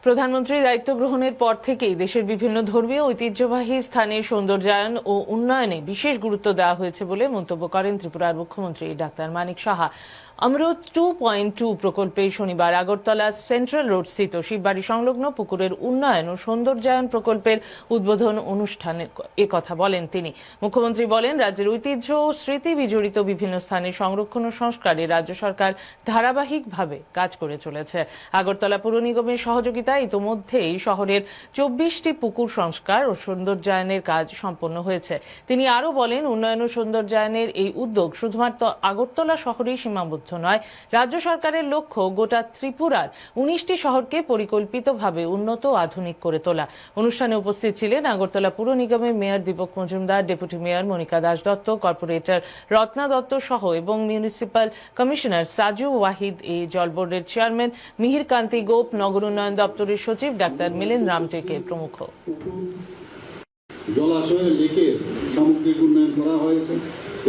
প্রধানমন্ত্রী দায়িত্ব গ্রহণের পর থেকেই দেশের বিভিন্ন ধর্মীয় ঐতিহ্যবাহী স্থানের সৌন্দর্যায়ন ও উন্নয়নে বিশেষ গুরুত্ব দেওয়া হয়েছে বলে মন্তব্য করেন ত্রিপুরার মুখ্যমন্ত্রী ডাক্তার মানিক সাহা। অমৃত 2.2 প্রকল্পে শনিবার আগরতলা সেন্ট্রাল রোড স্থিত শিববাড়ি সংলগ্ন পুকুরের উন্নয়ন ও সৌন্দর্যায়ন প্রকল্পের উদ্বোধন অনুষ্ঠানে একথা বলেন তিনি। মুখ্যমন্ত্রী বলেন, রাজ্যের ঐতিহ্য ও স্মৃতি বিজড়িত বিভিন্ন স্থানের সংরক্ষণ ও সংস্কারে রাজ্য সরকার ধারাবাহিকভাবে কাজ করে চলেছে। আগরতলা পুর নিগমের সহযোগিতায় ইতোমধ্যেই শহরের 24টি পুকুর সংস্কার ও সৌন্দর্যায়নের কাজ সম্পন্ন হয়েছে। তিনি আরও বলেন, উন্নয়ন ও সৌন্দর্যায়নের এই উদ্যোগ শুধুমাত্র আগরতলা শহরেই সীমাবদ্ধ নয়। রাজ্য সরকারের লক্ষ্য গোটা ত্রিপুরার 19টি শহরকে পরিকল্পিতভাবে উন্নত ও আধুনিক করে তোলা। অনুষ্ঠানে উপস্থিত ছিলেন আগরতলা পুর নিগমের mayor Dipak Majumdar, deputy mayor Monika Das Dutta, corporator Ratna Dutta সহ এবং মিউনিসিপাল কমিশনার সাজু ওয়াহিদ, এই জল বোর্ডের চেয়ারম্যান মিহির কান্তি গোপ, নগর উন্নয়ন দপ্তরের সচিব ডাক্তার মিলিন রামটেকে প্রমুখ। জলাশয় লেকের সামগ্রিক উন্নয়ন করা হয়েছে।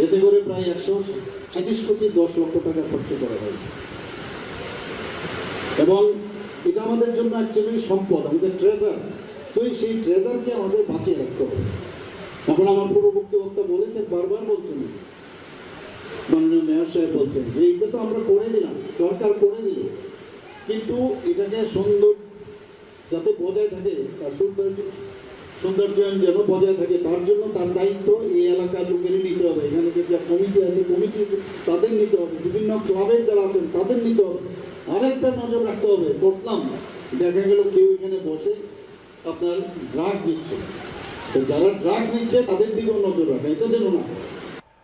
এতে করে প্রায় 125 কোটি 10 লক্ষ টাকা খরচ করা হয়েছে এবং এটা আমাদের জন্য অ্যাকচুয়ালি সম্পদ, আমাদের ট্রেজার। তো সেই ট্রেজারকে আমাদের বাঁচিয়ে রাখতে হবে। এখন আমার পূর্ববর্তী বক্তা বলেছেন, বারবার বলছেন, মাননীয় মেয়র সাহেব বলছেন যে এটা তো আমরা করে দিলাম, সরকার করে দিল, কিন্তু এটাকে সুন্দর যাতে বজায় থাকে, তার সৌন্দর্যায়ন যেন বজায় থাকে, তার জন্য তার দায়িত্ব এই এলাকার লোকেরই নিতে হবে। এখানে যা কমিটি আছে, কমিটি তাদের নিতে হবে, বিভিন্ন ক্লাবের যারা আছেন তাদের নিতে হবে। আরেকটা নজর রাখতে হবে, করলাম দেখা গেল কেউ এখানে বসে আপনার ড্রাগ নিচ্ছে, তো যারা ড্রাগ নিচ্ছে তাদের দিকেও নজর রাখা, এটা যেন না।